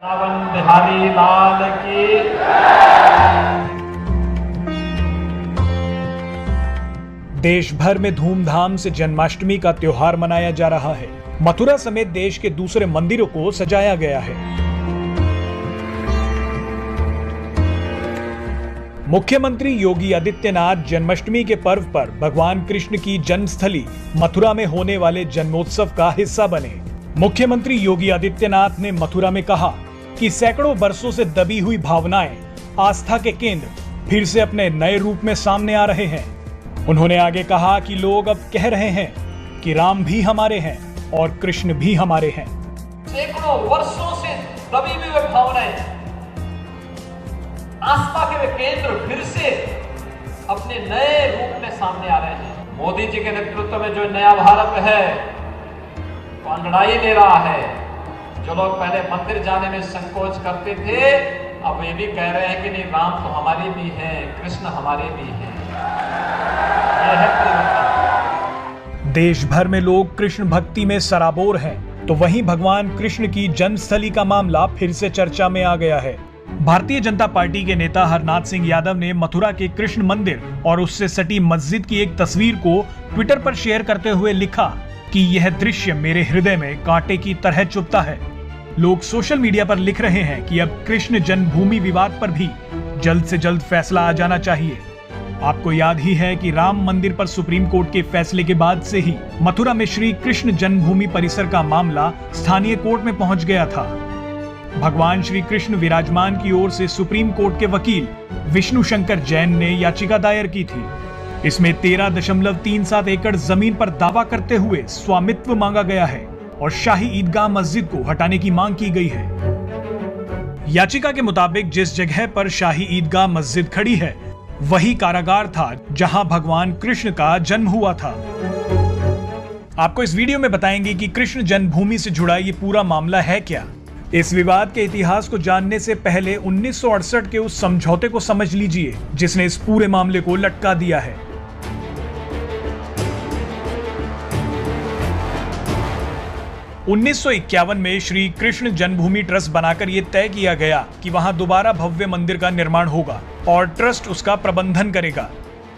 रावण बिहारी लाल की। देश भर में धूमधाम से जन्माष्टमी का त्योहार मनाया जा रहा है। मथुरा समेत देश के दूसरे मंदिरों को सजाया गया है। मुख्यमंत्री योगी आदित्यनाथ जन्माष्टमी के पर्व पर भगवान कृष्ण की जन्मस्थली मथुरा में होने वाले जन्मोत्सव का हिस्सा बने। मुख्यमंत्री योगी आदित्यनाथ ने मथुरा में कहा कि सैकड़ों वर्षों से दबी हुई भावनाएं, आस्था के केंद्र फिर से अपने नए रूप में सामने आ रहे हैं। उन्होंने आगे कहा कि लोग अब कह रहे हैं कि राम भी हमारे हैं और कृष्ण भी हमारे हैं। सैकड़ों वर्षों से दबी हुई वे भावनाएं, आस्था के वे केंद्र फिर से अपने नए रूप में सामने आ रहे हैं। मोदी जी के नेतृत्व में जो नया भारत है वो अंगड़ाई ले रहा है। जो लोग पहले मंदिर जाने में संकोच करते थे, अब ये भी कह रहे हैं कि नहीं, राम तो हमारे भी हैं, कृष्ण हमारे भी हैं। यह है परिवर्तन। देश भर में लोग कृष्ण भक्ति में सराबोर हैं, तो वहीं भगवान कृष्ण की जन्मस्थली का मामला फिर से चर्चा में आ गया है। भारतीय जनता पार्टी के नेता हरनाथ सिंह यादव ने मथुरा के कृष्ण मंदिर और उससे सटी मस्जिद की एक तस्वीर को ट्विटर पर शेयर करते हुए लिखा कि यह दृश्य मेरे हृदय में कांटे की तरह चुभता है। लोग सोशल मीडिया पर लिख रहे हैं कि अब कृष्ण जन्मभूमि विवाद पर भी जल्द से जल्द फैसला आ जाना चाहिए। आपको याद ही है कि राम मंदिर पर सुप्रीम कोर्ट के फैसले के बाद से ही मथुरा में श्री कृष्ण जन्मभूमि परिसर का मामला स्थानीय कोर्ट में पहुंच गया था। भगवान श्री कृष्ण विराजमान की ओर से सुप्रीम कोर्ट के वकील विष्णु शंकर जैन ने याचिका दायर की थी। इसमें 13.37 एकड़ जमीन पर दावा करते हुए स्वामित्व मांगा गया है और शाही ईदगाह मस्जिद को हटाने की मांग की गई है। याचिका के मुताबिक जिस जगह पर शाही ईदगाह मस्जिद खड़ी है वही कारागार था जहां भगवान कृष्ण का जन्म हुआ था। आपको इस वीडियो में बताएंगे कि कृष्ण जन्मभूमि से जुड़ा ये पूरा मामला है क्या। इस विवाद के इतिहास को जानने से पहले 1968 के उस समझौते को समझ लीजिए जिसने इस पूरे मामले को लटका दिया है। 1951 में श्री कृष्ण जन्मभूमि ट्रस्ट बनाकर यह तय किया गया कि वहां दोबारा भव्य मंदिर का निर्माण होगा और ट्रस्ट उसका प्रबंधन करेगा।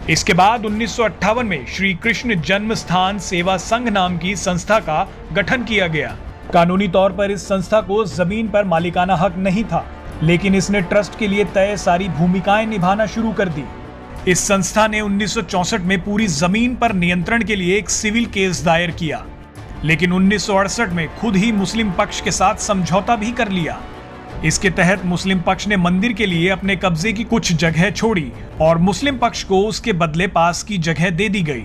इसके बाद 1958 में श्री कृष्ण जन्म स्थान सेवा संघ नाम की संस्था का गठन किया गया। कानूनी तौर पर इस संस्था को जमीन पर मालिकाना हक नहीं था, लेकिन इसने ट्रस्ट के लिए तय सारी भूमिकाएं निभाना शुरू कर दी। इस संस्था ने 1964 में पूरी जमीन पर नियंत्रण के लिए एक सिविल केस दायर किया, लेकिन 1968 में खुद ही मुस्लिम पक्ष के साथ समझौता भी कर लिया। इसके तहत मुस्लिम पक्ष ने मंदिर के लिए अपने कब्जे की कुछ जगह छोड़ी और मुस्लिम पक्ष को उसके बदले पास की जगह दे दी गई।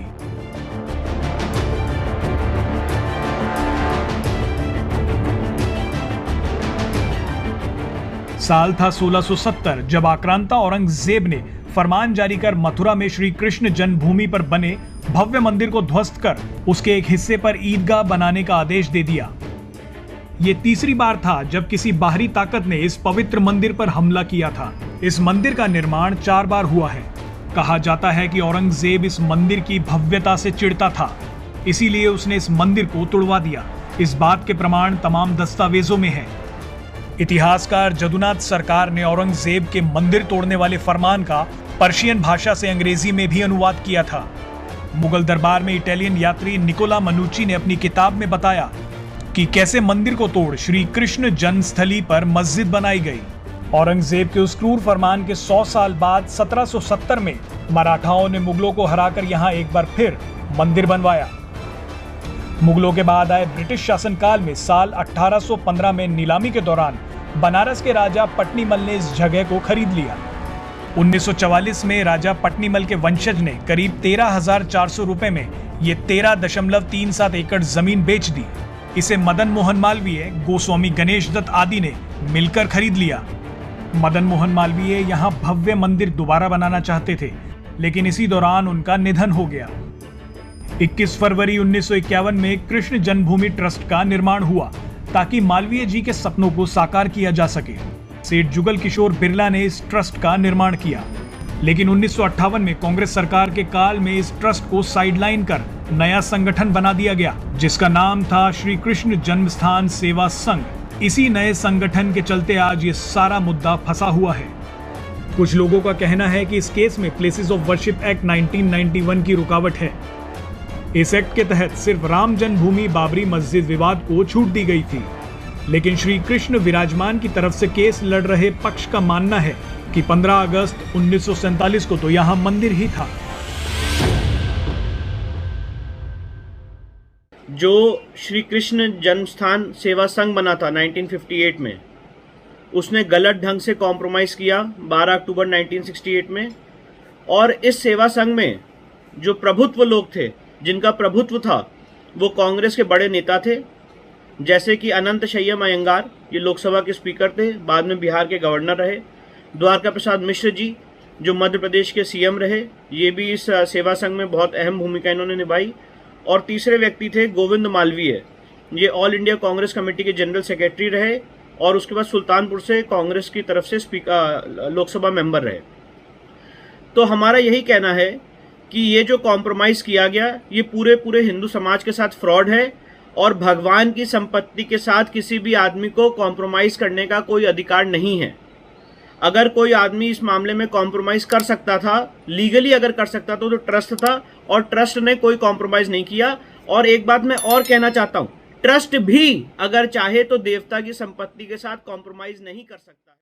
साल था 1670 जब आक्रांता औरंगजेब ने फरमान जारी कर मथुरा में श्री कृष्ण जन्मभूमि पर बने भव्य मंदिर को ध्वस्त कर उसके एक हिस्से पर ईदगाह बनाने का आदेश दे दिया। ये तीसरी बार था जब किसी बाहरी ताकत ने इस पवित्र मंदिर पर हमला किया था। इस मंदिर का निर्माण 4 बार हुआ है। कहा जाता है कि औरंगजेब इस मंदिर की भव्यता से चिढ़ता था, इसीलिए उसने इस मंदिर को तोड़वा दिया। इस बात के प्रमाण तमाम दस्तावेजों में है। इतिहासकार जदुनाथ सरकार ने औरंगजेब के मंदिर तोड़ने वाले फरमान का पर्शियन भाषा से अंग्रेजी में भी अनुवाद किया था। मुगल दरबार में इटालियन यात्री निकोला मनुची ने अपनी किताब में बताया कि कैसे मंदिर को तोड़ श्री कृष्ण जन्मस्थली पर मस्जिद बनाई गई। औरंगजेब के उस क्रूर फरमान के 100 साल बाद 1770 में मराठाओं ने मुगलों को हराकर यहाँ एक बार फिर मंदिर बनवाया। मुगलों के बाद आए ब्रिटिश शासनकाल में साल 1815 में नीलामी के दौरान बनारस के राजा पट्नीमल ने इस जगह को खरीद लिया। 1944 में राजा पट्नीमल के वंशज ने करीब 13,400 रुपए में ये 13.37 एकड़ जमीन बेच दी। इसे मदन मोहन मालवीय, गोस्वामी गणेश दत्त आदि ने मिलकर खरीद लिया। मदन मोहन मालवीय यहाँ भव्य मंदिर दोबारा बनाना चाहते थे, लेकिन इसी दौरान उनका निधन हो गया। 21 फरवरी 1951 में कृष्ण जन्मभूमि ट्रस्ट का निर्माण हुआ ताकि मालवीय जी के सपनों को साकार किया जा सके। सेठ जुगल किशोर बिरला ने इस ट्रस्ट का निर्माण किया, लेकिन 1958 में कांग्रेस सरकार के काल में इस ट्रस्ट को साइडलाइन कर नया संगठन बना दिया गया, जिसका नाम था श्री कृष्ण जन्मस्थान सेवा संघ इसी नए संगठन के चलते आज ये सारा मुद्दा फंसा हुआ है। कुछ लोगों का कहना है कि इस केस में प्लेसेस ऑफ वर्शिप एक्ट 1991 की रुकावट है। इस एक्ट के तहत सिर्फ राम जन्मभूमि बाबरी मस्जिद विवाद को छूट दी गई थी, लेकिन श्री कृष्ण विराजमान की तरफ से केस लड़ रहे पक्ष का मानना है कि 15 अगस्त 1947 को तो यहां मंदिर ही था। जो श्री कृष्ण जन्मस्थान सेवा संघ बना था 1958 में, उसने गलत ढंग से कॉम्प्रोमाइज़ किया 12 अक्टूबर 1968 में। और इस सेवा संघ में जो प्रभुत्व लोग थे, जिनका प्रभुत्व था, वो कांग्रेस के बड़े नेता थे, जैसे कि अनंत शय्यम अयंगार, ये लोकसभा के स्पीकर थे, बाद में बिहार के गवर्नर रहे। द्वारका प्रसाद मिश्र जी, जो मध्य प्रदेश के सीएम रहे, ये भी इस सेवा संघ में बहुत अहम भूमिका इन्होंने निभाई। और तीसरे व्यक्ति थे गोविंद मालवीय, ये ऑल इंडिया कांग्रेस कमेटी के जनरल सेक्रेटरी रहे और उसके बाद सुल्तानपुर से कांग्रेस की तरफ से लोकसभा मेंबर रहे। तो हमारा यही कहना है कि ये जो कॉम्प्रोमाइज़ किया गया, ये पूरे हिंदू समाज के साथ फ्रॉड है और भगवान की संपत्ति के साथ किसी भी आदमी को कॉम्प्रोमाइज़ करने का कोई अधिकार नहीं है। अगर कोई आदमी इस मामले में कॉम्प्रोमाइज़ कर सकता था, लीगली अगर कर सकता था, तो ट्रस्ट था और ट्रस्ट ने कोई कॉम्प्रोमाइज़ नहीं किया। और एक बात मैं और कहना चाहता हूं, ट्रस्ट भी अगर चाहे तो देवता की संपत्ति के साथ कॉम्प्रोमाइज़ नहीं कर सकता।